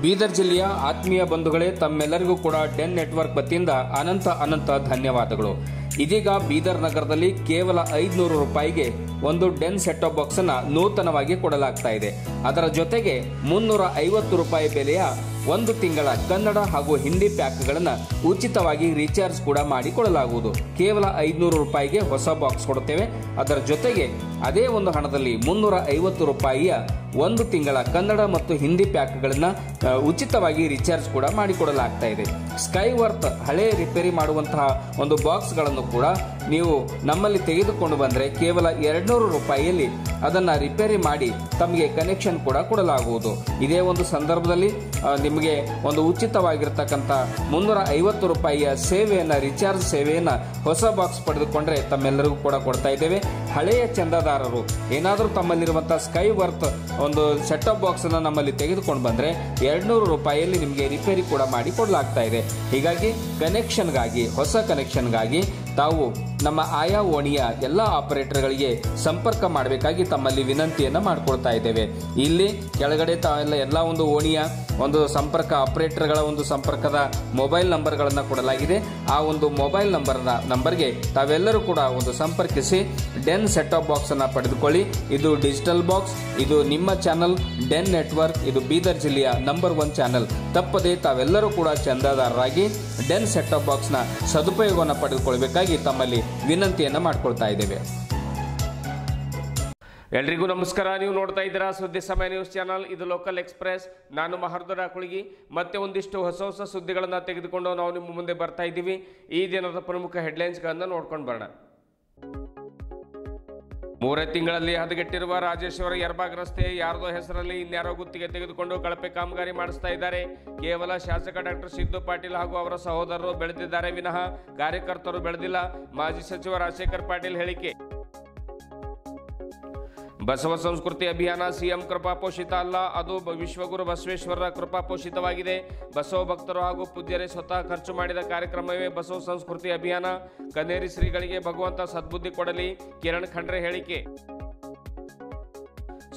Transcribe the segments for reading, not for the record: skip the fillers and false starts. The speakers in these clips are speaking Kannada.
ಬೀದರ್ ಜಿಲ್ಲೆಯ ಆತ್ಮೀಯ ಬಂಧುಗಳೇ, ತಮ್ಮೆಲ್ಲರಿಗೂ ಕೂಡ ಡೆನ್ ನೆಟ್ವರ್ಕ್ ವತಿಯಿಂದ ಅನಂತ ಧನ್ಯವಾದಗಳು. ಇದೀಗ ಬೀದರ್ ನಗರದಲ್ಲಿ ಕೇವಲ 500 ರೂಪಾಯಿಗೆ ಒಂದು ಡೆನ್ ಸೆಟ್ ಟಾಪ್ ಬಾಕ್ಸ್ ಅನ್ನ ನೂತನವಾಗಿ ಕೊಡಲಾಗ್ತಾ ಇದೆ. ಅದರ ಜೊತೆಗೆ 350 ರೂಪಾಯಿ ಬೆಲೆಯ 1 ತಿಂಗಳ ಕನ್ನಡ ಹಾಗೂ ಹಿಂದಿ ಪ್ಯಾಕ್ಗಳನ್ನು ಉಚಿತವಾಗಿ ರೀಚಾರ್ಜ್ ಕೂಡ ಮಾಡಿಕೊಡಲಾಗುವುದು. ಕೇವಲ 500 ರೂಪಾಯಿಗೆ ಹೊಸ ಬಾಕ್ಸ್ ಕೊಡುತ್ತೇವೆ. ಅದರ ಜೊತೆಗೆ ಅದೇ ಒಂದು ಹಣದಲ್ಲಿ 350 ರೂಪಾಯಿಯ 1 ತಿಂಗಳ ಕನ್ನಡ ಮತ್ತು ಹಿಂದಿ ಪ್ಯಾಕ್ಗಳನ್ನು ಉಚಿತವಾಗಿ ರೀಚಾರ್ಜ್ ಕೂಡ ಮಾಡಿಕೊಡಲಾಗ್ತಾ ಇದೆ. ಸ್ಕೈ ವರ್ತ್ ಹಳೆ ರಿಪೇರಿ ಮಾಡುವಂತಹ ಒಂದು ಬಾಕ್ಸ್ಗಳನ್ನು ಕೂಡ ನೀವು ನಮ್ಮಲ್ಲಿ ತೆಗೆದುಕೊಂಡು ಬಂದರೆ ಕೇವಲ 200 ರೂಪಾಯಿಯಲ್ಲಿ ಅದನ್ನ ರಿಪೇರಿ ಮಾಡಿ ತಮಗೆ ಕನೆಕ್ಷನ್ ಕೂಡ ಕೊಡಲಾಗುವುದು. ಇದೇ ಒಂದು ಸಂದರ್ಭದಲ್ಲಿ ನಿಮಗೆ ಒಂದು ಉಚಿತವಾಗಿರ್ತಕ್ಕಂಥ 350 ರೂಪಾಯಿಯ ಸೇವೆಯನ್ನ, ರಿಚಾರ್ಜ್ ಸೇವೆಯನ್ನ ಹೊಸ ಬಾಕ್ಸ್ ಪಡೆದುಕೊಂಡ್ರೆ ತಮ್ಮೆಲ್ಲರಿಗೂ ಕೂಡ ಕೊಡ್ತಾ ಇದ್ದೇವೆ. ಹಳೆಯ ಚಂದಾದಾರರು ಏನಾದರೂ ತಮ್ಮಲ್ಲಿರುವಂತಹ ಸ್ಕೈ ವರ್ತ್ ಒಂದು ಸೆಟ್ ಟಾಪ್ ಬಾಕ್ಸ್ ಅನ್ನು ನಮ್ಮಲ್ಲಿ ತೆಗೆದುಕೊಂಡು ಬಂದ್ರೆ 200 ರೂಪಾಯಿಯಲ್ಲಿ ನಿಮಗೆ ರಿಪೇರಿ ಕೂಡ ಮಾಡಿ ಕೊಡಲಾಗ್ತಾ ಇದೆ. ಹೀಗಾಗಿ ಕನೆಕ್ಷನ್ಗಾಗಿ, ಹೊಸ ಕನೆಕ್ಷನ್ಗಾಗಿ ತಾವು ನಮ್ಮ ಆಯಾ ಓಣಿಯ ಎಲ್ಲ ಆಪರೇಟರ್ಗಳಿಗೆ ಸಂಪರ್ಕ ಮಾಡಬೇಕಾಗಿ ತಮ್ಮಲ್ಲಿ ವಿನಂತಿಯನ್ನು ಮಾಡಿಕೊಳ್ತಾ ಇದ್ದೇವೆ. ಇಲ್ಲಿ ಕೆಳಗಡೆ ಎಲ್ಲ ಒಂದು ಓಣಿಯ ಒಂದು ಸಂಪರ್ಕ ಆಪರೇಟರ್ಗಳ ಒಂದು ಸಂಪರ್ಕದ ಮೊಬೈಲ್ ನಂಬರ್ಗಳನ್ನು ಕೊಡಲಾಗಿದೆ. ಆ ಒಂದು ಮೊಬೈಲ್ ನಂಬರ್ಗೆ ತಾವೆಲ್ಲರೂ ಕೂಡ ಒಂದು ಸಂಪರ್ಕಿಸಿ ಡೆನ್ ಸೆಟ್ ಟಾಪ್ ಬಾಕ್ಸ್ ಅನ್ನ ಪಡೆದುಕೊಳ್ಳಿ. ಇದು ಡಿಜಿಟಲ್ ಬಾಕ್ಸ್, ಇದು ನಿಮ್ಮ ಚಾನಲ್ ಡೆನ್ ನೆಟ್ವರ್ಕ್, ಇದು ಬೀದರ್ ಜಿಲ್ಲೆಯ ನಂಬರ್ 1 ಚಾನಲ್. ತಪ್ಪದೆ ತಾವೆಲ್ಲರೂ ಕೂಡ ಚಂದಾದಾರರಾಗಿ ಡೆನ್ ಸೆಟ್ ಟಾಪ್ ಬಾಕ್ಸ್ ನ ಸದುಪಯೋಗವನ್ನು ಪಡೆದುಕೊಳ್ಳಬೇಕಾಗಿ ತಮ್ಮಲ್ಲಿ ವಿನಂತಿಯನ್ನು ಮಾಡಿಕೊಳ್ತಾ ಇದ್ದೇವೆ. ಎಲ್ರಿಗೂ ನಮಸ್ಕಾರ. ನೀವು ನೋಡ್ತಾ ಇದ್ದೀರಾ ಸುದ್ದಿ ಸಮಯ ನ್ಯೂಸ್ ಚಾನಲ್. ಇದು ಲೋಕಲ್ ಎಕ್ಸ್ಪ್ರೆಸ್. ನಾನು ಮಹರ್ದರ ಕುಳಗಿ. ಮತ್ತೆ ಒಂದಿಷ್ಟು ಹೊಸ ಸುದ್ದಿಗಳನ್ನು ತೆಗೆದುಕೊಂಡು ನಾವು ನಿಮ್ಮ ಮುಂದೆ ಬರ್ತಾ ಇದ್ದೀವಿ. ಈ ದಿನದ ಪ್ರಮುಖ ಹೆಡ್ಲೈನ್ಸ್ಗಳನ್ನು ನೋಡ್ಕೊಂಡು ಬರೋಣ. 3 ತಿಂಗಳಲ್ಲಿ ಹದಗೆಟ್ಟಿರುವ ರಾಜೇಶ್ವರ ಯರ್ಬಾಗ್ ರಸ್ತೆ ಯಾರದೋ ಹೆಸರಲ್ಲಿ ಇನ್ಯಾರೋ ಗುತ್ತಿಗೆ ತೆಗೆದುಕೊಂಡು ಕಳಪೆ ಕಾಮಗಾರಿ ಮಾಡಿಸ್ತಾ ಇದ್ದಾರೆ. ಕೇವಲ ಶಾಸಕ ಡಾಕ್ಟರ್ ಸಿದ್ದು ಪಾಟೀಲ್ ಹಾಗೂ ಅವರ ಸಹೋದರರು ಬೆಳೆದಿದ್ದಾರೆ ವಿನಃ ಕಾರ್ಯಕರ್ತರು ಬೆಳೆದಿಲ್ಲ. ಮಾಜಿ ಸಚಿವ ರಾಜಶೇಖರ್ ಪಾಟೀಲ್ ಹೇಳಿಕೆ. ಬಸವ ಸಂಸ್ಕೃತಿ ಅಭಿಯಾನ ಸಿಎಂ ಕೃಪಾಪೋಷಿತ ಅಲ್ಲ, ಅದು ವಿಶ್ವಗುರು ಬಸವೇಶ್ವರರ ಕೃಪಾಪೋಷಿತವಾಗಿದೆ. ಬಸವ ಭಕ್ತರು ಹಾಗೂ ಪೂಜ್ಯರೇ ಸ್ವತಃ ಖರ್ಚು ಮಾಡಿದ ಕಾರ್ಯಕ್ರಮವೇ ಬಸವ ಸಂಸ್ಕೃತಿ ಅಭಿಯಾನ. ಕನ್ನೇರಿ ಶ್ರೀಗಳಿಗೆ ಭಗವಂತ ಸದ್ಬುದ್ಧಿ ಕೊಡಲಿ. ಕಿರಣ್ ಖಂಡ್ರೆ ಹೇಳಿಕೆ.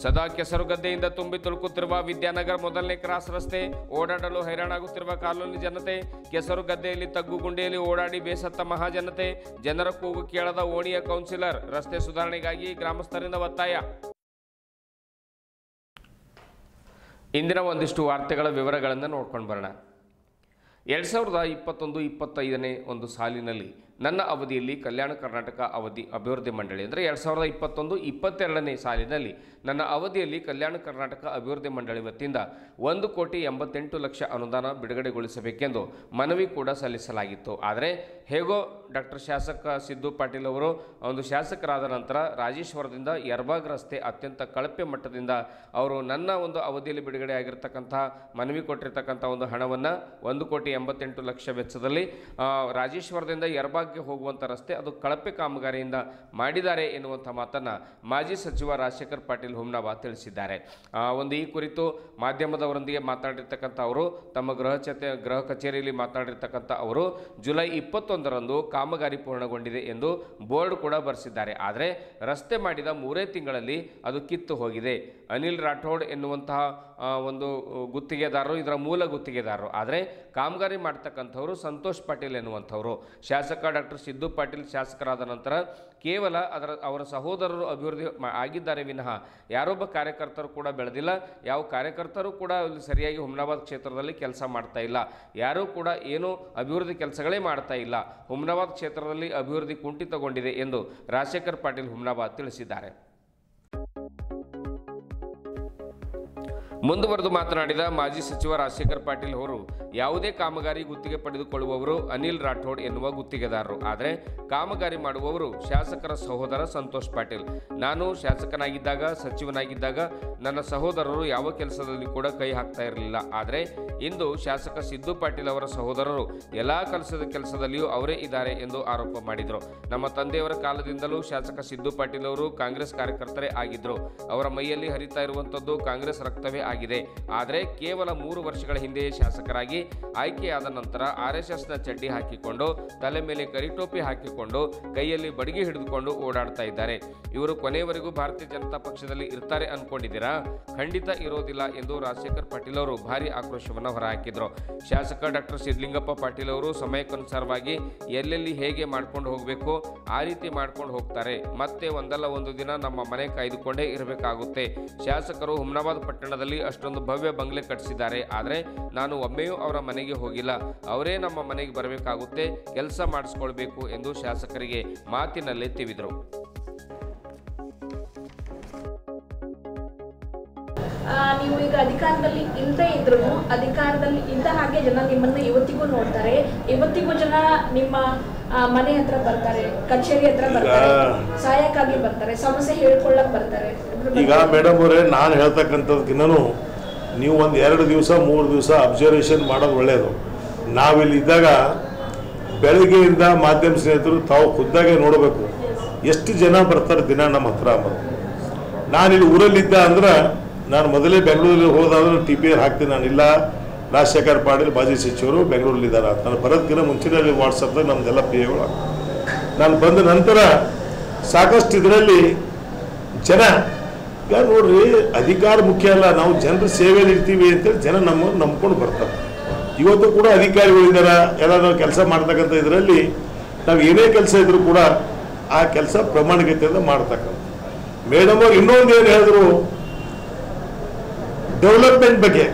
ಸದಾ ಕೆಸರುಗದ್ದೆಯಿಂದ ತುಂಬಿ ತುಳುಕುತ್ತಿರುವ ವಿದ್ಯಾನಗರ ಮೊದಲನೇ ಕ್ರಾಸ್ ರಸ್ತೆ, ಓಡಾಡಲು ಹೈರಾಣಾಗುತ್ತಿರುವ ಕಾಲೋನಿ ಜನತೆ. ಕೆಸರುಗದ್ದೆಯಲ್ಲಿ ತಗ್ಗುಗುಂಡಿಯಲ್ಲಿ ಓಡಾಡಿ ಬೇಸತ್ತ ಮಹಾಜನತೆ. ಜನರ ಕೂಗು ಕೇಳದ ಓಣಿಯ ಕೌನ್ಸಿಲರ್. ರಸ್ತೆ ಸುಧಾರಣೆಗಾಗಿ ಗ್ರಾಮಸ್ಥರಿಂದ ಒತ್ತಾಯ. ಇಂದಿನ ಒಂದಿಷ್ಟು ವಾರ್ತೆಗಳ ವಿವರಗಳನ್ನು ನೋಡ್ಕೊಂಡು ಬರೋಣ. 2021-25ನೇ ಒಂದು ಸಾಲಿನಲ್ಲಿ ನನ್ನ ಅವಧಿಯಲ್ಲಿ ಕಲ್ಯಾಣ ಕರ್ನಾಟಕ ಅಭಿವೃದ್ಧಿ ಮಂಡಳಿ ಅಂದರೆ 2021-22ನೇ ಸಾಲಿನಲ್ಲಿ ನನ್ನ ಅವಧಿಯಲ್ಲಿ ಕಲ್ಯಾಣ ಕರ್ನಾಟಕ ಅಭಿವೃದ್ಧಿ ಮಂಡಳಿ ವತಿಯಿಂದ 1,88,00,000 ಅನುದಾನ ಬಿಡುಗಡೆಗೊಳಿಸಬೇಕೆಂದು ಮನವಿ ಕೂಡ ಸಲ್ಲಿಸಲಾಗಿತ್ತು. ಆದರೆ ಹೇಗೋ ಡಾಕ್ಟರ್ ಶಾಸಕ ಸಿದ್ದು ಪಾಟೀಲ್ ಅವರು ಒಂದು ಶಾಸಕರಾದ ನಂತರ ರಾಜೇಶ್ವರದಿಂದ ಯರ್ಬಾಗ್ ರಸ್ತೆ ಅತ್ಯಂತ ಕಳಪೆ ಮಟ್ಟದಿಂದ ಅವರು ನನ್ನ ಒಂದು ಅವಧಿಯಲ್ಲಿ ಬಿಡುಗಡೆ ಆಗಿರ್ತಕ್ಕಂಥ ಮನವಿ ಕೊಟ್ಟಿರ್ತಕ್ಕಂಥ ಒಂದು ಹಣವನ್ನು 1,88,00,000 ವೆಚ್ಚದಲ್ಲಿ ರಾಜೇಶ್ವರದಿಂದ ಯರ್ಬಾಗ್ ಹೋಗುವಂಥ ರಸ್ತೆ ಅದು ಕಳಪೆ ಕಾಮಗಾರಿಯಿಂದ ಮಾಡಿದ್ದಾರೆ ಎನ್ನುವಂಥ ಮಾತನ್ನು ಮಾಜಿ ಸಚಿವ ರಾಜಶೇಖರ್ ಪಾಟೀಲ್ ಹುಮ್ನಾಬಾದ್ ತಿಳಿಸಿದ್ದಾರೆ. ಈ ಕುರಿತು ಮಾಧ್ಯಮದವರೊಂದಿಗೆ ಮಾತನಾಡಿರ್ತಕ್ಕಂಥ ಅವರು ತಮ್ಮ ಗೃಹ ಕಚೇರಿಯಲ್ಲಿ ಮಾತನಾಡಿರ್ತಕ್ಕಂಥ ಅವರು ಜುಲೈ 21ರಂದು ಕಾಮಗಾರಿ ಪೂರ್ಣಗೊಂಡಿದೆ ಎಂದು ಬೋರ್ಡ್ ಕೂಡ ಬರೆಸಿದ್ದಾರೆ. ಆದರೆ ರಸ್ತೆ ಮಾಡಿದ 3 ತಿಂಗಳಲ್ಲಿ ಅದು ಕಿತ್ತು ಹೋಗಿದೆ. ಅನಿಲ್ ರಾಠೋಡ್ ಎನ್ನುವಂತಹ ಒಂದು ಗುತ್ತಿಗೆದಾರರು ಇದರ ಮೂಲ ಗುತ್ತಿಗೆದಾರರು. ಆದರೆ ಕಾಮಗಾರಿ ಮಾಡ್ತಕ್ಕಂಥವರು ಸಂತೋಷ್ ಪಾಟೀಲ್ ಎನ್ನುವಂಥವರು. ಶಾಸಕ ಡಾಕ್ಟರ್ ಸಿದ್ದು ಪಾಟೀಲ್ ಶಾಸಕರಾದ ನಂತರ ಕೇವಲ ಅವರ ಸಹೋದರರು ಅಭಿವೃದ್ಧಿ ಆಗಿದ್ದಾರೆ ವಿನಃ ಯಾರೊಬ್ಬ ಕಾರ್ಯಕರ್ತರು ಕೂಡ ಬೆಳೆದಿಲ್ಲ. ಯಾವ ಕಾರ್ಯಕರ್ತರು ಕೂಡ ಸರಿಯಾಗಿ ಹುಮ್ನಾಬಾದ್ ಕ್ಷೇತ್ರದಲ್ಲಿ ಕೆಲಸ ಮಾಡ್ತಾ ಇಲ್ಲ. ಯಾರೂ ಕೂಡ ಏನು ಅಭಿವೃದ್ಧಿ ಕೆಲಸಗಳೇ ಮಾಡ್ತಾ ಇಲ್ಲ. ಹುಮ್ನಾಬಾದ್ ಕ್ಷೇತ್ರದಲ್ಲಿ ಅಭಿವೃದ್ಧಿ ಕುಂಠಿತಗೊಂಡಿದೆ ಎಂದು ರಾಜಶೇಖರ್ ಪಾಟೀಲ್ ಹುಮ್ನಾಬಾದ್ ತಿಳಿಸಿದ್ದಾರೆ. ಮುಂದುವರೆದು ಮಾತನಾಡಿದ ಮಾಜಿ ಸಚಿವ ರಾಜಶೇಖರ್ ಪಾಟೀಲ್ ಅವರು ಯಾವುದೇ ಕಾಮಗಾರಿ ಗುತ್ತಿಗೆ ಪಡೆದುಕೊಳ್ಳುವವರು ಅನಿಲ್ ರಾಠೋಡ್ ಎನ್ನುವ ಗುತ್ತಿಗೆದಾರರು. ಆದರೆ ಕಾಮಗಾರಿ ಮಾಡುವವರು ಶಾಸಕರ ಸಹೋದರ ಸಂತೋಷ್ ಪಾಟೀಲ್. ನಾನು ಶಾಸಕನಾಗಿದ್ದಾಗ, ಸಚಿವನಾಗಿದ್ದಾಗ ನನ್ನ ಸಹೋದರರು ಯಾವ ಕೆಲಸದಲ್ಲಿ ಕೂಡ ಕೈ ಹಾಕ್ತಾ ಇರಲಿಲ್ಲ. ಆದರೆ ಇಂದು ಶಾಸಕ ಸಿದ್ದು ಪಾಟೀಲ್ ಅವರ ಸಹೋದರರು ಎಲ್ಲ ಕೆಲಸದಲ್ಲಿಯೂ ಅವರೇ ಇದ್ದಾರೆ ಎಂದು ಆರೋಪ ಮಾಡಿದರು. ನಮ್ಮ ತಂದೆಯವರ ಕಾಲದಿಂದಲೂ ಶಾಸಕ ಸಿದ್ದು ಪಾಟೀಲ್ ಅವರು ಕಾಂಗ್ರೆಸ್ ಕಾರ್ಯಕರ್ತರೇ ಆಗಿದ್ದರು. ಅವರ ಮೈಯಲ್ಲಿ ಹರಿತಾ ಇರುವಂಥದ್ದು ಕಾಂಗ್ರೆಸ್ ರಕ್ತವೇ ಆಗಿದೆ. ಆದರೆ ಕೇವಲ 3 ವರ್ಷಗಳ ಹಿಂದೆಯೇ ಶಾಸಕರಾಗಿ ಆಯ್ಕೆಯಾದ ನಂತರ RSSನ ಚಡ್ಡಿ ಹಾಕಿಕೊಂಡು, ತಲೆ ಮೇಲೆ ಕರಿಟೋಪಿ ಹಾಕಿಕೊಂಡು, ಕೈಯಲ್ಲಿ ಬಡಿಗೆ ಹಿಡಿದುಕೊಂಡು ಓಡಾಡ್ತಾ ಇದ್ದಾರೆ. ಇವರು ಕೊನೆಯವರೆಗೂ ಭಾರತೀಯ ಜನತಾ ಪಕ್ಷದಲ್ಲಿ ಇರ್ತಾರೆ ಅನ್ಕೊಂಡಿದ್ದೀರಾ? ಖಂಡಿತ ಇರೋದಿಲ್ಲ ಎಂದು ರಾಜಶೇಖರ್ ಪಾಟೀಲ್ ಅವರು ಭಾರಿ ಆಕ್ರೋಶವನ್ನು ಹೊರಹಾಕಿದ್ರು. ಶಾಸಕ ಡಾಕ್ಟರ್ ಸಿದ್ಧಲಿಂಗಪ್ಪ ಪಾಟೀಲ್ ಅವರು ಸಮಯಕ್ಕನುಸಾರವಾಗಿ ಎಲ್ಲೆಲ್ಲಿ ಹೇಗೆ ಮಾಡ್ಕೊಂಡು ಹೋಗಬೇಕು ಆ ರೀತಿ ಮಾಡ್ಕೊಂಡು ಹೋಗ್ತಾರೆ. ಮತ್ತೆ ಒಂದಲ್ಲ ಒಂದು ದಿನ ನಮ್ಮ ಮನೆ ಕಾಯ್ದುಕೊಂಡೇ ಇರಬೇಕಾಗುತ್ತೆ. ಶಾಸಕರು ಹುಮ್ನಾಬಾದ್ ಪಟ್ಟಣದಲ್ಲಿ ಅಷ್ಟೊಂದು ಭವ್ಯ ಬಂಗ್ಲೆ ಕಟ್ಟಿಸಿದ್ದಾರೆ. ಆದರೆ ನಾನು ಒಮ್ಮೆಯೂ ಅವರ ಮನೆಗೆ ಹೋಗಿಲ್ಲ. ಅವರೇ ನಮ್ಮ ಮನೆಗೆ ಬರಬೇಕಾಗುತ್ತೆ, ಕೆಲಸ ಮಾಡಿಸ್ಕೊಳ್ಬೇಕು ಎಂದು ಶಾಸಕರಿಗೆ ಮಾತಿನಲ್ಲೇ ತಿವಿದರು. ನೀವು ಈಗ ಅಧಿಕಾರದಲ್ಲಿ ಇಲ್ಲದೇ ಇದ್ರು ಅಧಿಕಾರದಲ್ಲಿ ಇದ್ದ ಹಾಗೆ ಜನ ನಿಮ್ಮನ್ನ ಇವತ್ತಿಗೂ ನೋಡ್ತಾರೆ. ಇವತ್ತಿಗೂ ಜನ ನಿಮ್ಮ ಮನೆ ಹತ್ರ ಬರ್ತಾರೆ, ಕಚೇರಿ ಹತ್ರ ಬರ್ತಾರೆ, ಸಹಾಯಕ್ಕಾಗಿ ಬರ್ತಾರೆ, ಸಮಸ್ಯೆ ಹೇಳ್ಕೊಳ್ಳಕ್ ಬರ್ತಾರೆ. ಈಗ ಮೇಡಮ್ ಅವರೇ, ನಾನು ಹೇಳ್ತಕ್ಕಂಥದ್ಕಿನ್ನೂ ನೀವು ಒಂದು 2 ದಿವಸ 3 ದಿವಸ ಅಬ್ಸರ್ವೇಷನ್ ಮಾಡೋದು ಒಳ್ಳೆಯದು. ನಾವಿಲ್ಲಿ ಇದ್ದಾಗ ಬೆಳಗ್ಗೆಯಿಂದ ಮಾಧ್ಯಮ ಸ್ನೇಹಿತರು ತಾವು ಖುದ್ದಾಗೆ ನೋಡಬೇಕು ಎಷ್ಟು ಜನ ಬರ್ತಾರೆ ದಿನ ನಮ್ಮ ಹತ್ರ ಅಂಬೋದು. ನಾನಿಲ್ಲಿ ಊರಲ್ಲಿದ್ದ ಅಂದ್ರೆ ನಾನು ಮೊದಲೇ ಬೆಂಗಳೂರಲ್ಲಿ ಹೋದಾದ್ರೆ TPR ಹಾಕ್ತೀನಿ. ನಾನಿಲ್ಲ, ರಾಜಶೇಖರ್ ಪಾಟೀಲ್ ಮಾಜಿ ಸಚಿವರು ಬೆಂಗಳೂರಲ್ಲಿದ್ದಾರೆ. ನಾನು ಬರೋದಕ್ಕಿಂತ ಮುಂಚಿನಲ್ಲಿ ವಾಟ್ಸಪ್ದಾಗ ನಮ್ಮದೆಲ್ಲ PAಗಳು. ನಾನು ಬಂದ ನಂತರ ಸಾಕಷ್ಟು ಇದರಲ್ಲಿ ಜನ, ಈಗ ನೋಡ್ರಿ, ಅಧಿಕಾರ ಮುಖ್ಯ ಅಲ್ಲ, ನಾವು ಜನರ ಸೇವೆಯಲ್ಲಿ ಇರ್ತೀವಿ ಅಂತೇಳಿ ಜನ ನಮ್ಮನ್ನು ನಂಬ್ಕೊಂಡು ಬರ್ತಾರೆ. ಇವತ್ತು ಕೂಡ ಅಧಿಕಾರಿಗಳಿದ್ದಾರೆ, ಎಲ್ಲ ನಾವು ಕೆಲಸ ಮಾಡ್ತಕ್ಕಂಥ ಇದರಲ್ಲಿ ನಾವು ಏನೇ ಕೆಲಸ ಇದ್ರೂ ಕೂಡ ಆ ಕೆಲಸ ಪ್ರಾಮಾಣಿಕತೆಯಿಂದ ಮಾಡ್ತಕ್ಕಂಥ. ಮೇಡಮ್ ಅವ್ರು ಇನ್ನೊಂದು ಏನು ಹೇಳಿದ್ರು, ಡೆವಲಪ್ಮೆಂಟ್ ಬಗ್ಗೆ.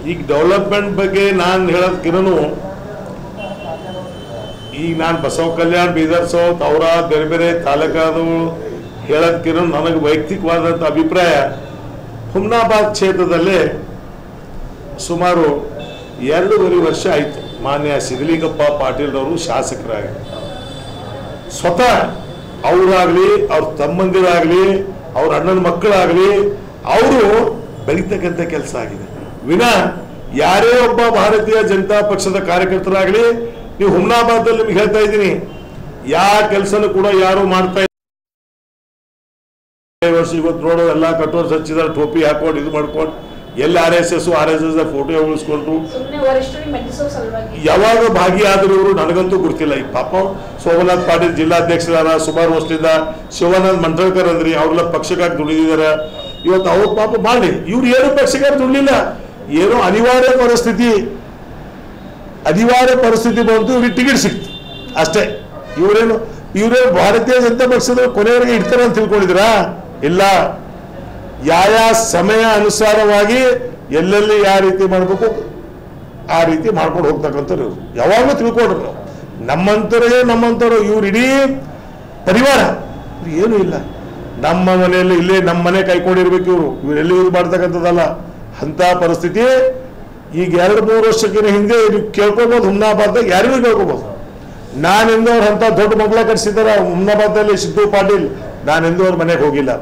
ಈಗ ಡೆವಲಪ್ಮೆಂಟ್ ಬಗ್ಗೆ ನಾನು ಹೇಳೋದಕ್ಕಿನ್ನೂ ಈಗ ನಾನು ಬಸವ ಕಲ್ಯಾಣ, ಬೀದರ್ ಸೌತ್, ಔರಾದ್, ಬೇರೆ ಬೇರೆ ತಾಲೂಕಾದು ಹೇಳೋದಕ್ಕಿನ್ನೂ ನನಗೆ ವೈಯಕ್ತಿಕವಾದಂಥ ಅಭಿಪ್ರಾಯ, ಹುಮ್ನಾಬಾದ್ ಕ್ಷೇತ್ರದಲ್ಲೇ ಸುಮಾರು 2.5 ವರ್ಷ ಆಯಿತು ಮಾನ್ಯ ಸಿದ್ಧಲಿಂಗಪ್ಪ ಪಾಟೀಲ್ರವರು ಶಾಸಕರಾಗಿ. ಸ್ವತಃ ಅವರಾಗಲಿ, ಅವ್ರ ತಮ್ಮಂದಿರಾಗಲಿ, ಅವ್ರ ಅಣ್ಣನ ಮಕ್ಕಳಾಗಲಿ ಅವರು ಬೆಳೀತಕ್ಕಂಥ ಕೆಲಸ ಆಗಿದೆ. ವಿನಾ ಯಾರೇ ಒಬ್ಬ ಭಾರತೀಯ ಜನತಾ ಪಕ್ಷದ ಕಾರ್ಯಕರ್ತರಾಗಲಿ, ನೀವು ಹುಮ್ನಾಬಾದಲ್ಲಿ ನಿಮ್ಗೆ ಹೇಳ್ತಾ ಇದ್ದೀನಿ, ಯಾವ ಕೆಲಸನೂ ಕೂಡ ಯಾರು ಮಾಡ್ತಾ ಇಲ್ಲ. ವರ್ಷ ಇವತ್ತು ನೋಡೋ ಎಲ್ಲ ಕಟ್ಟೋರು ಹಚ್ಚಿದಾರೆ, ಟೋಪಿ ಹಾಕೊಂಡು ಇದು ಮಾಡ್ಕೊಂಡು, ಎಲ್ಲಿ RSS ಫೋಟೋ ಉಳಿಸ್ಕೊಂಡ್ರು, ಯಾವಾಗ ಭಾಗಿಯಾದ್ರು ಇವರು ನನಗಂತೂ ಗೊತ್ತಿಲ್ಲ. ಈಗ ಪಾಪ ಸೋಮನಾಥ್ ಪಾಟೀಲ್ ಜಿಲ್ಲಾಧ್ಯಕ್ಷರಾದ, ಸುಮಾರು ವರ್ಷದಿಂದ ಶಿವಾನಂದ್ ಮಂಡ್ರೇಕರ್ ಅಂದ್ರಿ, ಅವ್ರೆಲ್ಲ ಪಕ್ಷಕ್ಕಾಗಿ ದುಡಿದಿದ್ದಾರೆ. ಇವತ್ತು ಅವ್ರ ಪಾಪ ಮಾಡಿ, ಇವ್ರು ಏನು ಪಕ್ಷಕ್ಕಾಗಿ ದುಡ್ಲಿಲ್ಲ, ಏನೋ ಅನಿವಾರ್ಯ ಪರಿಸ್ಥಿತಿ ಬಂತು, ಇವ್ರಿಗೆ ಟಿಕೆಟ್ ಸಿಕ್ತು ಅಷ್ಟೇ. ಇವರೇ ಭಾರತೀಯ ಜನತಾ ಪಕ್ಷದ ಕೊನೆಯವರೆಗೆ ಇಡ್ತಾರೆ ಅಂತ ತಿಳ್ಕೊಂಡಿದ್ರಾ? ಇಲ್ಲ. ಯಾವ ಸಮಯ ಅನುಸಾರವಾಗಿ ಎಲ್ಲೆಲ್ಲಿ ಯಾವ ರೀತಿ ಮಾಡಬೇಕು ಆ ರೀತಿ ಮಾಡ್ಕೊಂಡು ಹೋಗ್ತಕ್ಕಂಥವ್ರು ಇವರು. ಯಾವಾಗಲೂ ತಿಳ್ಕೊಂಡ್ರು ನಾವು, ನಮ್ಮಂಥವ್ರು ಇವ್ರು ಇಡೀ ಪರಿವಾರ ಏನೂ ಇಲ್ಲ. ನಮ್ಮ ಮನೆಯಲ್ಲಿ ಇಲ್ಲೇ ನಮ್ಮ ಮನೆ ಕೈಕೊಂಡಿರ್ಬೇಕು ಇವರೆಲ್ಲಿ ಯೂಸ್ ಮಾಡ್ತಕ್ಕಂಥದ್ದಲ್ಲ ಅಂಥ ಪರಿಸ್ಥಿತಿ. ಈಗ 2-3 ವರ್ಷಕ್ಕಿಂತ ಹಿಂದೆ ಕೇಳ್ಕೊಬೋದು, ಹುಮ್ನಾಬಾದ್ದಾಗ ಯಾರಿಗೂ ಕೇಳ್ಕೊಬೋದು. ನಾನೆಂದು ಅವ್ರು ಅಂಥ ದೊಡ್ಡ ಮಗಳ ಕಟ್ಸಿದಾರ ಹುಮ್ನಾಬಾದಲ್ಲಿ ಸಿದ್ದು ಪಾಟೀಲ್, ನಾನೆಂದು ಅವ್ರ ಮನೆಗೆ ಹೋಗಿಲ್ಲ.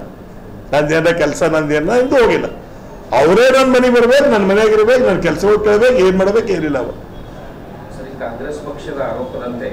ನಂದೇನ ಕೆಲಸ ನಂದೇನ ಎಂದು ಹೋಗಿಲ್ಲ. ಅವರೇ ನನ್ನ ಮನೆಗೆ ಬರ್ಬೇಕು, ನನ್ನ ಮನೆಯಾಗಿರ್ಬೇಕು, ನನ್ನ ಕೆಲಸಗಳು ಕೇಳಬೇಕು, ಏನ್ ಮಾಡ್ಬೇಕು ಏನಿಲ್ಲ. ಅವರು ಕಾಂಗ್ರೆಸ್ ಪಕ್ಷದ ಆರೋಪದಂತೆ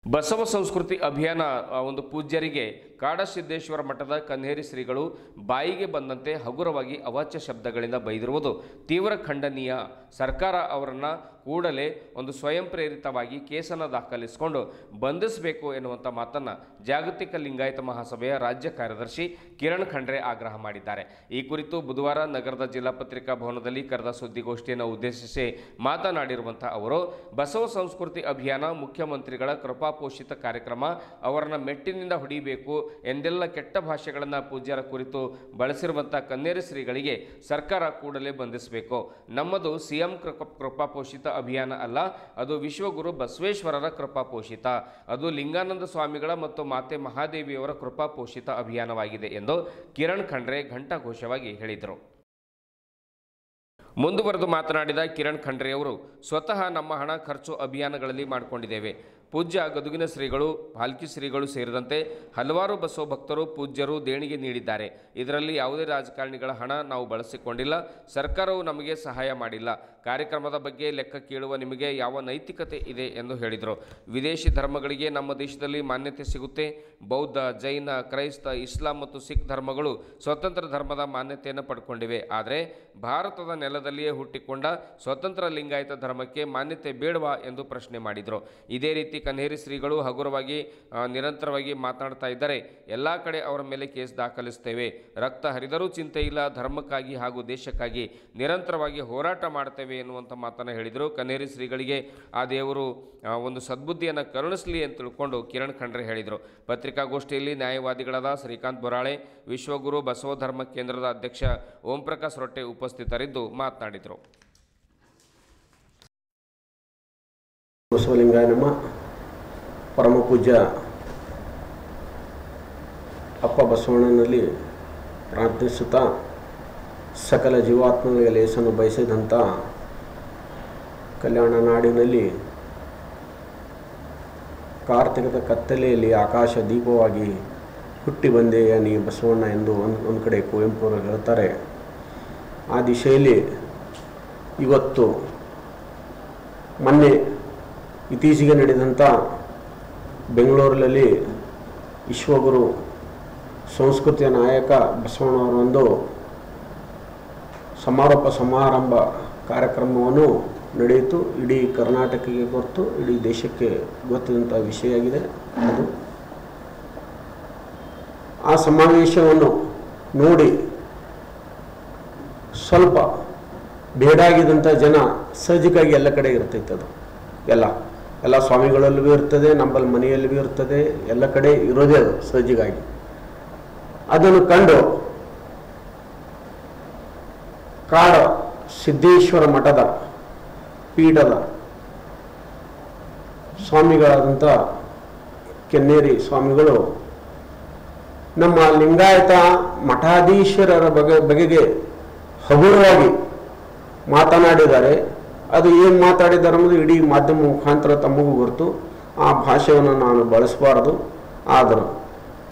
ಬಸವ ಸಂಸ್ಕೃತಿ ಅಭಿಯಾನ ಒಂದು ಪೂಜ್ಯರಿಗೆ ಕಾಡಸಿದ್ದೇಶ್ವರ ಮಠದ ಕನ್ನೇರಿ ಶ್ರೀಗಳು ಬಾಯಿಗೆ ಬಂದಂತೆ ಹಗುರವಾಗಿ ಅವಾಚ್ಯ ಶಬ್ದಗಳಿಂದ ಬೈದಿರುವುದು ತೀವ್ರ ಖಂಡನೀಯ. ಸರ್ಕಾರ ಅವರನ್ನು ಕೂಡಲೇ ಒಂದು ಸ್ವಯಂ ಪ್ರೇರಿತವಾಗಿ ಕೇಸನ್ನು ದಾಖಲಿಸಿಕೊಂಡು ಬಂಧಿಸಬೇಕು ಎನ್ನುವಂಥ ಮಾತನ್ನು ಜಾಗತಿಕ ಲಿಂಗಾಯತ ಮಹಾಸಭೆಯ ರಾಜ್ಯ ಕಾರ್ಯದರ್ಶಿ ಕಿರಣ್ ಖಂಡ್ರೆ ಆಗ್ರಹ ಮಾಡಿದ್ದಾರೆ. ಈ ಕುರಿತು ಬುಧವಾರ ನಗರದ ಜಿಲ್ಲಾ ಪತ್ರಿಕಾ ಭವನದಲ್ಲಿ ಕರೆದ ಸುದ್ದಿಗೋಷ್ಠಿಯನ್ನು ಉದ್ದೇಶಿಸಿ ಮಾತನಾಡಿರುವಂಥ ಅವರು, ಬಸವ ಸಂಸ್ಕೃತಿ ಅಭಿಯಾನ ಮುಖ್ಯಮಂತ್ರಿಗಳ ಕೃಪಾಪೋಷಿತ ಕಾರ್ಯಕ್ರಮ, ಅವರನ್ನು ಮೆಟ್ಟಿನಿಂದ ಹೊಡಿಬೇಕು ಎಂದೆಲ್ಲ ಕೆಟ್ಟ ಭಾಷೆಗಳನ್ನು ಪೂಜ್ಯರ ಕುರಿತು ಬಳಸಿರುವಂಥ ಕನ್ನೇರಿ ಶ್ರೀಗಳಿಗೆ ಸರ್ಕಾರ ಕೂಡಲೇ ಬಂಧಿಸಬೇಕು. ನಮ್ಮದು ಸಿಎಂ ಕೃಪಾಪೋಷಿತ ಅಭಿಯಾನ ಅಲ್ಲ, ಅದು ವಿಶ್ವಗುರು ಬಸವೇಶ್ವರರ ಕೃಪಾಪೋಷಿತ, ಅದು ಲಿಂಗಾನಂದ ಸ್ವಾಮಿಗಳ ಮತ್ತು ಮಾತೆ ಮಹಾದೇವಿಯವರ ಕೃಪಾಪೋಷಿತ ಅಭಿಯಾನವಾಗಿದೆ ಎಂದು ಕಿರಣ್ ಖಂಡ್ರೆ ಘಂಟಾಘೋಷವಾಗಿ ಹೇಳಿದರು. ಮುಂದುವರೆದು ಮಾತನಾಡಿದ ಕಿರಣ್ ಖಂಡ್ರೆ ಅವರು, ಸ್ವತಃ ನಮ್ಮ ಹಣ ಖರ್ಚು ಅಭಿಯಾನಗಳಲ್ಲಿ ಮಾಡಿಕೊಂಡಿದ್ದೇವೆ. ಪೂಜ್ಯ ಗದುಗಿನ ಶ್ರೀಗಳು, ಪಾಲ್ಕಿ ಶ್ರೀಗಳು ಸೇರಿದಂತೆ ಹಲವಾರು ಬಸವ ಭಕ್ತರು, ಪೂಜ್ಯರು ದೇಣಿಗೆ ನೀಡಿದ್ದಾರೆ. ಇದರಲ್ಲಿ ಯಾವುದೇ ರಾಜಕಾರಣಿಗಳ ಹಣ ನಾವು ಬಳಸಿಕೊಂಡಿಲ್ಲ. ಸರ್ಕಾರವು ನಮಗೆ ಸಹಾಯ ಮಾಡಿಲ್ಲ. ಕಾರ್ಯಕ್ರಮದ ಬಗ್ಗೆ ಲೆಕ್ಕ ಕೇಳುವ ನಿಮಗೆ ಯಾವ ನೈತಿಕತೆ ಇದೆ ಎಂದು ಹೇಳಿದರು. ವಿದೇಶಿ ಧರ್ಮಗಳಿಗೆ ನಮ್ಮ ದೇಶದಲ್ಲಿ ಮಾನ್ಯತೆ ಸಿಗುತ್ತೆ. ಬೌದ್ಧ, ಜೈನ, ಕ್ರೈಸ್ತ, ಇಸ್ಲಾಂ ಮತ್ತು ಸಿಖ್ ಧರ್ಮಗಳು ಸ್ವತಂತ್ರ ಧರ್ಮದ ಮಾನ್ಯತೆಯನ್ನು ಪಡ್ಕೊಂಡಿವೆ. ಆದರೆ ಭಾರತದ ನೆಲದಲ್ಲಿಯೇ ಹುಟ್ಟಿಕೊಂಡ ಸ್ವತಂತ್ರ ಲಿಂಗಾಯತ ಧರ್ಮಕ್ಕೆ ಮಾನ್ಯತೆ ಬೇಡವಾ ಎಂದು ಪ್ರಶ್ನೆ ಮಾಡಿದರು. ಇದೇ ರೀತಿ ಕನ್ನೇರಿ ಶ್ರೀಗಳು ಹಗುರವಾಗಿ ನಿರಂತರವಾಗಿ ಮಾತನಾಡ್ತಾ ಇದ್ದರೆ ಎಲ್ಲ ಕಡೆ ಅವರ ಮೇಲೆ ಕೇಸ್ ದಾಖಲಿಸುತ್ತೇವೆ. ರಕ್ತ ಹರಿದರೂ ಚಿಂತೆ ಇಲ್ಲ, ಧರ್ಮಕ್ಕಾಗಿ ಹಾಗೂ ದೇಶಕ್ಕಾಗಿ ನಿರಂತರವಾಗಿ ಹೋರಾಟ ಮಾಡ್ತೇವೆ ಎನ್ನುವಂಥ ಮಾತನ್ನು ಹೇಳಿದರು. ಕನ್ನೇರಿ ಶ್ರೀಗಳಿಗೆ ಆ ದೇವರು ಒಂದು ಸದ್ಬುದ್ಧಿಯನ್ನು ಕರುಣಿಸಲಿ ಅಂತ ತಿಳ್ಕೊಂಡು ಕಿರಣ್ ಖಂಡ್ರೆ ಹೇಳಿದರು. ಪತ್ರಿಕಾಗೋಷ್ಠಿಯಲ್ಲಿ ನ್ಯಾಯವಾದಿಗಳಾದ ಶ್ರೀಕಾಂತ್ ಬೊರಾಳೆ, ವಿಶ್ವಗುರು ಬಸವ ಧರ್ಮ ಕೇಂದ್ರದ ಅಧ್ಯಕ್ಷ ಓಂ ಪ್ರಕಾಶ್ ರೊಟ್ಟೆ ಉಪಸ್ಥಿತರಿದ್ದು ಮಾತನಾಡಿದರು. ಬಸವಲಿಂಗಾಯ ನಮ. ಪರಮ ಪೂಜ್ಯ ಅಪ್ಪ ಬಸವಣ್ಣನಲ್ಲಿ ಪ್ರಾರ್ಥಿಸುತ್ತಾ ಸಕಲ ಜೀವಾತ್ಮಗಳಿಗೆ ಲೇಸನ್ನು ಬಯಸಿದಂಥ ಕಲ್ಯಾಣ ನಾಡಿನಲ್ಲಿ ಕಾರ್ತಿಕದ ಕತ್ತಲೆಯಲ್ಲಿ ಆಕಾಶ ದೀಪವಾಗಿ ಹುಟ್ಟಿ ಬಂದೆಯ ನೀ ಬಸವಣ್ಣ ಎಂದು ಒಂದು ಕಡೆ ಕುವೆಂಪುರು ಹೇಳ್ತಾರೆ. ಆ ದಿಶೆಯಲ್ಲಿ ಇವತ್ತು ಮೊನ್ನೆ ಇತ್ತೀಚೆಗೆ ನಡೆದಂಥ ಬೆಂಗಳೂರಿನಲ್ಲಿ ವಿಶ್ವಗುರು ಸಂಸ್ಕೃತಿಯ ನಾಯಕ ಬಸವಣ್ಣವರ ಒಂದು ಸಮಾರಂಭ ಕಾರ್ಯಕ್ರಮವನ್ನು ನಡೆಯಿತು. ಇಡೀ ಕರ್ನಾಟಕಕ್ಕೆ ಗೊತ್ತು, ಇಡೀ ದೇಶಕ್ಕೆ ಗೊತ್ತಿದಂಥ ವಿಷಯ ಆಗಿದೆ ಅದು. ಆ ಸಮಾವೇಶವನ್ನು ನೋಡಿ ಸ್ವಲ್ಪ ಬೇಡಾಗಿದ್ದಂಥ ಜನ ಸಹಜವಾಗಿ ಎಲ್ಲ ಕಡೆ ಇರ್ತೈತೆ. ಅದು ಎಲ್ಲ ಸ್ವಾಮಿಗಳಲ್ಲೂ ಇರ್ತದೆ, ನಮ್ಮಲ್ಲಿ ಮನೆಯಲ್ಲೂ ಇರ್ತದೆ, ಎಲ್ಲ ಕಡೆ ಇರೋದೇ ಅದು ಸಹಜವಾಗಿ. ಅದನ್ನು ಕಂಡು ಕಾಡ ಸಿದ್ದೇಶ್ವರ ಮಠದ ಪೀಠದ ಸ್ವಾಮಿಗಳಾದಂಥ ಕೆನ್ನೇರಿ ಸ್ವಾಮಿಗಳು ನಮ್ಮ ಲಿಂಗಾಯತ ಮಠಾಧೀಶ್ವರರ ಬಗೆಗೆ ಹಗುರವಾಗಿ ಮಾತನಾಡಿದ್ದಾರೆ. ಅದು ಏನು ಮಾತಾಡಿದ್ದಾರೆ ಅನ್ನೋದು ಇಡೀ ಮಾಧ್ಯಮ ಮುಖಾಂತರ ತಮಗೂ ಗೊತ್ತು. ಆ ಭಾಷೆಯನ್ನು ನಾನು ಬಳಸಬಾರದು, ಆದರೂ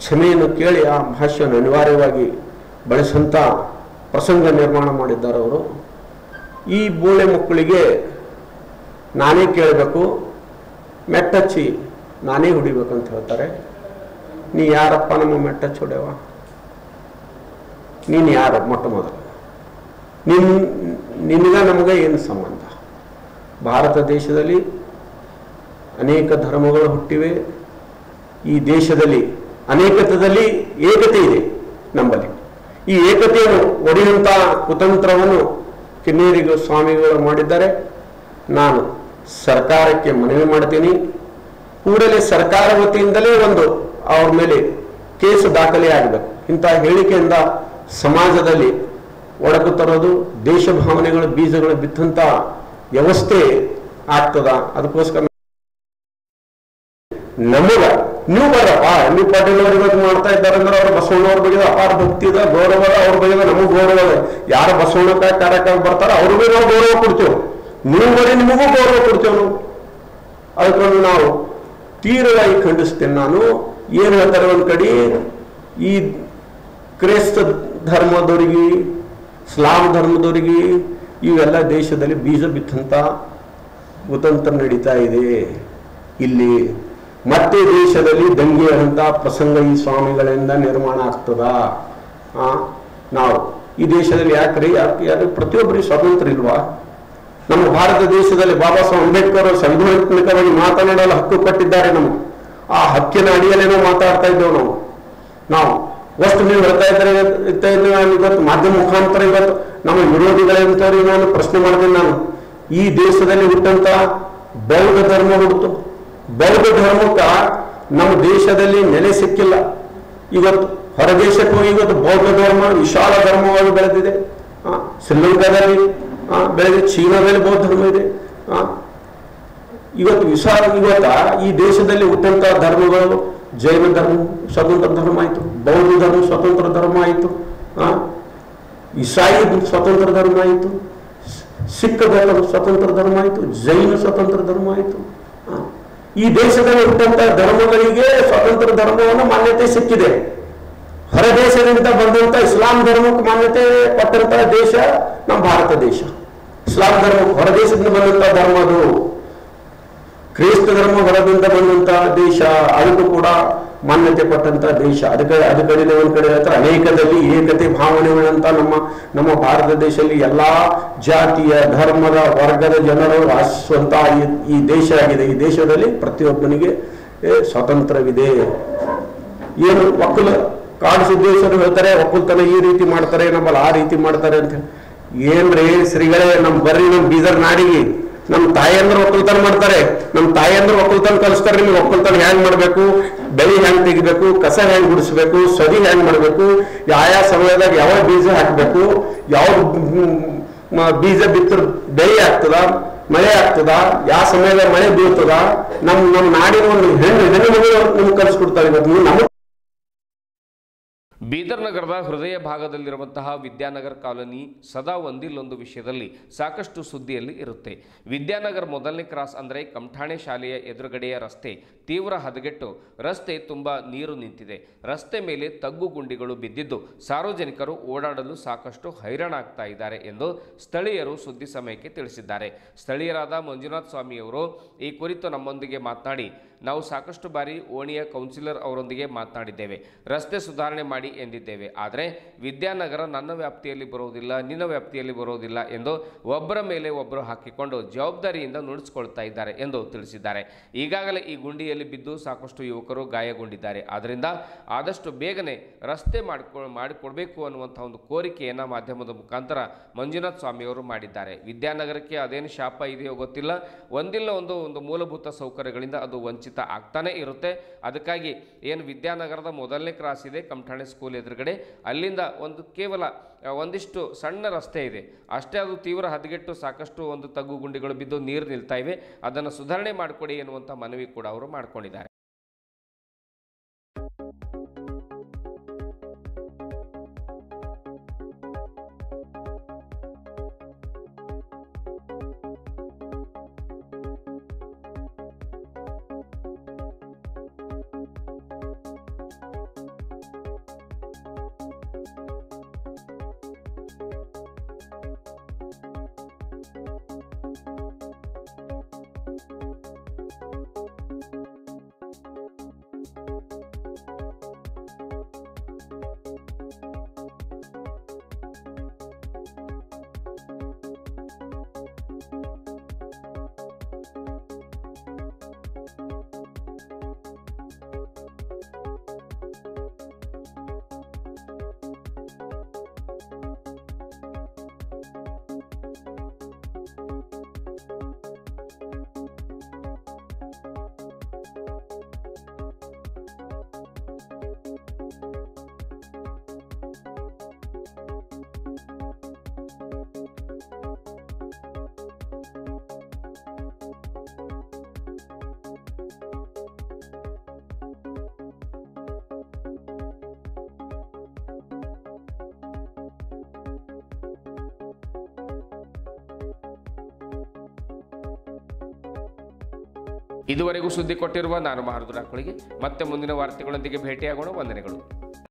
ಕ್ಷಮೆಯನ್ನು ಕೇಳಿ ಆ ಭಾಷೆಯನ್ನು ಅನಿವಾರ್ಯವಾಗಿ ಬಳಸಂಥ ಪ್ರಸಂಗ ನಿರ್ಮಾಣ ಮಾಡಿದ್ದಾರೆ ಅವರು. ಈ ಬೋಳೆ ಮಕ್ಕಳಿಗೆ ನಾನೇ ಕೇಳಬೇಕು, ಮೆಟ್ಟಚ್ಚಿ ನಾನೇ ಹೊಡಿಬೇಕಂತ ಹೇಳ್ತಾರೆ. ನೀ ಯಾರಪ್ಪ ನಮ್ಮ ಮೆಟ್ಟಚ್ಚಿ ಹೊಡೆವ? ನೀನು ಯಾರು? ಮೊಟ್ಟ ಮೊದಲು ನಿನಗ ನಮಗೆ ಏನು ಸಂಬಂಧ? ಭಾರತ ದೇಶದಲ್ಲಿ ಅನೇಕ ಧರ್ಮಗಳು ಹುಟ್ಟಿವೆ. ಈ ದೇಶದಲ್ಲಿ ಅನೇಕತೆಯಲ್ಲಿ ಏಕತೆ ಇದೆ ನಮ್ಮಲ್ಲಿ. ಈ ಏಕತೆಯನ್ನು ಒಡೆಯುವಂಥ ಕುತಂತ್ರವನ್ನು ಕೆನ್ನೇರಿ ಸ್ವಾಮಿಗಳು ಮಾಡಿದ್ದಾರೆ. ನಾನು ಸರ್ಕಾರಕ್ಕೆ ಮನವಿ ಮಾಡ್ತೀನಿ, ಕೂಡಲೇ ಸರ್ಕಾರ ವತಿಯಿಂದಲೇ ಒಂದು ಅವ್ರ ಮೇಲೆ ಕೇಸು ದಾಖಲೆ ಆಗಬೇಕು. ಇಂಥ ಹೇಳಿಕೆಯಿಂದ ಸಮಾಜದಲ್ಲಿ ಒಡಕು ತರೋದು, ದೇಶ ಭಾವನೆಗಳ ಬೀಜಗಳು ಬಿತ್ತಂತ ವ್ಯವಸ್ಥೆ ಆಗ್ತದ. ಅದಕ್ಕೋಸ್ಕರ ನಮಗ ನೀವು ಬರಪ್ಪ, ಎಂ ಬಿ ಪಾಟೀಲ್ ಅವರು ಇವತ್ತು ಮಾಡ್ತಾ ಇದ್ದಾರೆ ಅಂದ್ರೆ ಅವ್ರ ಬಸವಣ್ಣವ್ರ ಬಗ್ಗೆ ಅಪಾರ ಭಕ್ತಿ ಇದೆ, ಗೌರವ, ಅವ್ರ ಬಗ್ಗೆ ನಮಗೂ ಗೌರವ ಇದೆ. ಯಾರ ಬಸವಣ್ಣ ಕಾರ್ಯಕ್ರಮ ಬರ್ತಾರ ಅವ್ರಿಗೂ ನಾವು ಗೌರವ ಕೊಡ್ತೇವೆ, ನೀವು ಬರೀ ನಿಮಗೂ ಗೌರವ ಕೊಡ್ತೇವೆ ನಾವು. ಅದಕ್ಕೊಂದು ನಾವು ತೀವ್ರವಾಗಿ ಖಂಡಿಸ್ತೇನೆ. ನಾನು ಏನು ಹೇಳ್ತಾರೆ, ಒಂದು ಕಡೆ ಈ ಕ್ರೈಸ್ತ ಧರ್ಮದವ್ರಿಗೆ, ಇಸ್ಲಾಂ ಧರ್ಮದವ್ರಿಗೆ ಇವೆಲ್ಲ ದೇಶದಲ್ಲಿ ಬೀಜ ಬಿತ್ತಂತ ಕುತಂತ್ರ ನಡೀತಾ ಇದೆ. ಇಲ್ಲಿ ಮತ್ತೆ ದೇಶದಲ್ಲಿ ದಂಗೆ ಅಂತ ಪ್ರಸಂಗ ಈ ಸ್ವಾಮಿಗಳಿಂದ ನಿರ್ಮಾಣ ಆಗ್ತದ. ನಾವು ಈ ದೇಶದಲ್ಲಿ ಯಾಕೆ ಪ್ರತಿಯೊಬ್ಬರಿಗೆ ಸ್ವಾತಂತ್ರ್ಯ ಇಲ್ವಾ? ನಮ್ಮ ಭಾರತ ದೇಶದಲ್ಲಿ ಬಾಬಾ ಸಾಹೇಬ್ ಅಂಬೇಡ್ಕರ್ ಸಂವಿಧಾನಿಕವಾಗಿ ಮಾತನಾಡಲು ಹಕ್ಕು ಕೊಟ್ಟಿದ್ದಾರೆ. ನಮಗೆ ಆ ಹಕ್ಕಿನ ಅಡಿಯಲ್ಲೇನೋ ಮಾತಾಡ್ತಾ ಇದ್ದೇವೆ ನಾವು ಅಷ್ಟು ನೀವು ಹೇಳ್ತಾ ಇದ್ದಾರೆ. ಇವತ್ತು ಮಾಧ್ಯಮ ಮುಖಾಂತರ ಇವತ್ತು ನಮ್ಮ ವಿರೋಧಿಗಳಂತವ್ರಿಗೆ ನಾನು ಪ್ರಶ್ನೆ ಮಾಡ್ತೇನೆ. ನಾನು ಈ ದೇಶದಲ್ಲಿ ಹುಟ್ಟಂತ ಬೌದ್ಧ ಧರ್ಮ ಹುಡ್ತು. ಬೌದ್ಧ ಧರ್ಮಕ್ಕೆ ನಮ್ಮ ದೇಶದಲ್ಲಿ ನೆಲೆ ಸಿಕ್ಕಿಲ್ಲ. ಇವತ್ತು ಹೊರದೇಶಕ್ಕೆ ಹೋಗಿ ಇವತ್ತು ಬೌದ್ಧ ಧರ್ಮ ವಿಶಾಲ ಧರ್ಮವಾಗಿ ಬೆಳೆದಿದೆ. ಶ್ರೀಲಂಕಾದಲ್ಲಿ ಬೆಳೆದಿದೆ, ಚೀನಾದಲ್ಲಿ ಬೌದ್ಧ ಧರ್ಮ ಇದೆ. ಇವತ್ತು ಈ ದೇಶದಲ್ಲಿ ಹುಟ್ಟಂತ ಧರ್ಮಗಳು ಜೈನ ಧರ್ಮ ಸ್ವತಂತ್ರ ಧರ್ಮ ಆಯಿತು, ಬೌದ್ಧ ಧರ್ಮ ಸ್ವತಂತ್ರ ಧರ್ಮ ಆಯಿತು, ಇಸಾಯಿ ಸ್ವತಂತ್ರ ಧರ್ಮ ಆಯಿತು, ಸಿಖ್ ಧರ್ಮ ಸ್ವತಂತ್ರ ಧರ್ಮ ಆಯಿತು, ಜೈನ ಸ್ವತಂತ್ರ ಧರ್ಮ ಆಯಿತು. ಈ ದೇಶದಲ್ಲಿ ಹುಟ್ಟಂತ ಧರ್ಮಗಳಿಗೆ ಸ್ವತಂತ್ರ ಧರ್ಮವನ್ನು ಮಾನ್ಯತೆ ಸಿಕ್ಕಿದೆ. ಹೊರ ದೇಶದಿಂದ ಬಂದಂತ ಇಸ್ಲಾಂ ಧರ್ಮಕ್ಕೆ ಮಾನ್ಯತೆ ಕೊಟ್ಟಂತ ದೇಶ ನಮ್ಮ ಭಾರತ ದೇಶ. ಇಸ್ಲಾಂ ಧರ್ಮ ಹೊರ ದೇಶದಿಂದ ಬಂದಂತ ಧರ್ಮ, ಅದು ಕ್ರೈಸ್ತ ಧರ್ಮ ಹೊರದಿಂದ ಬಂದಂತ ದೇಶ, ಅದಕ್ಕೂ ಕೂಡ ಮಾನ್ಯತೆ ಕೊಟ್ಟಂತ ದೇಶ. ಅದಕ್ಕೆ ಒಂದ್ ಕಡೆ ಹೇಳ್ತಾರೆ ಅನೇಕದಲ್ಲಿ ಏಕತೆ ಭಾವನೆ ಉಳ್ಳಂತ ನಮ್ಮ ಭಾರತ ದೇಶದಲ್ಲಿ ಎಲ್ಲಾ ಜಾತಿಯ ಧರ್ಮದ ವರ್ಗದ ಜನರು ವಾಸಿಸುವಂತ ಈ ದೇಶ ಆಗಿದೆ. ಈ ದೇಶದಲ್ಲಿ ಪ್ರತಿಯೊಬ್ಬನಿಗೆ ಸ್ವಾತಂತ್ರ್ಯವಿದೆ. ಏನು ಒಕ್ಕಲ ಕಾಡು ಸಿದ್ದೇಶ್ವರರು ಹೇಳ್ತಾರೆ ಒಕ್ಕಲ್ತನ ಈ ರೀತಿ ಮಾಡ್ತಾರೆ, ನಮ್ಮಲ್ಲಿ ಆ ರೀತಿ ಮಾಡ್ತಾರೆ ಅಂತ. ಏನ್ರಿ ಶ್ರೀಗಳೇ, ನಮ್ ಬೀದರ್ ನಾಡಿಗೆ ನಮ್ಮ ತಾಯಿಯಂದ್ರ ಒಕ್ಕಲ್ತನ ಮಾಡ್ತಾರೆ, ನಮ್ಮ ತಾಯಿಯಂದ್ರ ಒಕ್ಕಲ್ತನ ಕಲಿಸ್ತಾರೆ. ನಿಮ್ಗೆ ಒಕ್ಕಲ್ತನ ಹ್ಯಾಂಗ್ ಮಾಡ್ಬೇಕು, ಬೆಳಿ ಹೆಂಗ್ ತೆಗಿಬೇಕು, ಕಸ ಹೆಂಗ್ ಗುಡಿಸ್ಬೇಕು, ಸದಿ ಹೆಂಗ್ ಮಾಡ್ಬೇಕು, ಯಾವ ಸಮಯದಾಗ ಯಾವ ಬೀಜ ಹಾಕ್ಬೇಕು, ಯಾವ ಬೀಜ ಬಿತ್ತರ್ ಬೆಳಿ ಆಗ್ತದ, ಮಳೆ ಆಗ್ತದ, ಯಾವ ಸಮಯದಾಗ ಮಳೆ ಬೀಳ್ತದ, ನಮ್ಮ ನಾಡಿನ ಒಂದು ಹೆಣ್ಣು ನಮ್ಗೆ ಕಲಿಸ್ಕೊಡ್ತಾರೆ. ಇವತ್ತು ನಮಗೆ ಬೀದರ್ ನಗರದ ಹೃದಯ ಭಾಗದಲ್ಲಿರುವಂತಹ ವಿದ್ಯಾನಗರ್ ಕಾಲೋನಿ ಸದಾ ಒಂದಿಲ್ಲೊಂದು ವಿಷಯದಲ್ಲಿ ಸಾಕಷ್ಟು ಸುದ್ದಿಯಲ್ಲಿ ಇರುತ್ತೆ. ವಿದ್ಯಾನಗರ್ ಮೊದಲನೇ ಕ್ರಾಸ್ ಅಂದರೆ ಕಮಠಾಣೆ ಶಾಲೆಯ ಎದುರುಗಡೆಯ ರಸ್ತೆ ತೀವ್ರ ಹದಗೆಟ್ಟು ರಸ್ತೆ ತುಂಬ ನೀರು ನಿಂತಿದೆ. ರಸ್ತೆ ಮೇಲೆ ತಗ್ಗು ಗುಂಡಿಗಳು ಬಿದ್ದಿದ್ದು ಸಾರ್ವಜನಿಕರು ಓಡಾಡಲು ಸಾಕಷ್ಟು ಹೈರಾಣಾಗ್ತಾ ಇದ್ದಾರೆ ಎಂದು ಸ್ಥಳೀಯರು ಸುದ್ದಿ ಸಮಯಕ್ಕೆ ತಿಳಿಸಿದ್ದಾರೆ. ಸ್ಥಳೀಯರಾದ ಮಂಜುನಾಥ್ ಸ್ವಾಮಿಯವರು ಈ ಕುರಿತು ನಮ್ಮೊಂದಿಗೆ ಮಾತನಾಡಿ, ನಾವು ಸಾಕಷ್ಟು ಬಾರಿ ಓಣಿಯ ಕೌನ್ಸಿಲರ್ ಅವರೊಂದಿಗೆ ಮಾತನಾಡಿದ್ದೇವೆ, ರಸ್ತೆ ಸುಧಾರಣೆ ಮಾಡಿ ಎಂದಿದ್ದೇವೆ. ಆದರೆ ವಿದ್ಯಾನಗರ ನನ್ನ ವ್ಯಾಪ್ತಿಯಲ್ಲಿ ಬರುವುದಿಲ್ಲ, ನಿನ್ನ ವ್ಯಾಪ್ತಿಯಲ್ಲಿ ಬರುವುದಿಲ್ಲ ಎಂದು ಒಬ್ಬರ ಮೇಲೆ ಒಬ್ಬರು ಹಾಕಿಕೊಂಡು ಜವಾಬ್ದಾರಿಯಿಂದ ನುಡಿಸಿಕೊಳ್ತಾ ಇದ್ದಾರೆ ಎಂದು ತಿಳಿಸಿದ್ದಾರೆ. ಈಗಾಗಲೇ ಈ ಗುಂಡಿಯಲ್ಲಿ ಬಿದ್ದು ಸಾಕಷ್ಟು ಯುವಕರು ಗಾಯಗೊಂಡಿದ್ದಾರೆ. ಆದ್ದರಿಂದ ಆದಷ್ಟು ಬೇಗನೆ ರಸ್ತೆ ಮಾಡಿಕೊಡ್ಬೇಕು ಅನ್ನುವಂಥ ಒಂದು ಕೋರಿಕೆಯನ್ನು ಮಾಧ್ಯಮದ ಮುಖಾಂತರ ಮಂಜುನಾಥ್ ಸ್ವಾಮಿಯವರು ಮಾಡಿದ್ದಾರೆ. ವಿದ್ಯಾನಗರಕ್ಕೆ ಅದೇನು ಶಾಪ ಇದೆಯೋ ಗೊತ್ತಿಲ್ಲ, ಒಂದಿಲ್ಲ ಒಂದು ಮೂಲಭೂತ ಸೌಕರ್ಯಗಳಿಂದ ಅದು ವಂಚಿತ ಆಗ್ತಾನೆ ಇರುತ್ತೆ. ಅದಕ್ಕಾಗಿ ಏನು ವಿದ್ಯಾನಗರದ ಮೊದಲನೇ ಕ್ರಾಸ್ ಇದೆ ಕಮಠಾಣೆ ಸ್ಕೂಲ್ ಎದುರುಗಡೆ, ಅಲ್ಲಿಂದ ಕೇವಲ ಒಂದಿಷ್ಟು ಸಣ್ಣ ರಸ್ತೆ ಇದೆ ಅಷ್ಟೇ, ಅದು ತೀವ್ರ ಹದಗೆಟ್ಟು ಸಾಕಷ್ಟು ತಗ್ಗು ಗುಂಡಿಗಳು ಬಿದ್ದು ನೀರು ನಿಲ್ತಾ ಇವೆ, ಅದನ್ನು ಸುಧಾರಣೆ ಮಾಡಿಕೊಡಿ ಎನ್ನುವಂಥ ಮನವಿ ಕೂಡ ಅವರು ಮಾಡಿಕೊಂಡಿದ್ದಾರೆ. ಇದುವರೆಗೂ ಸುದ್ದಿ ಕೊಟ್ಟಿರುವ ನಾನು ಮಹಾರುದ್ರ ಕೊಳಿಗೆ ಮತ್ತೆ ಮುಂದಿನ ವಾರ್ತೆಗಳೊಂದಿಗೆ ಭೇಟಿಯಾಗೋಣ. ವಂದನೆಗಳು.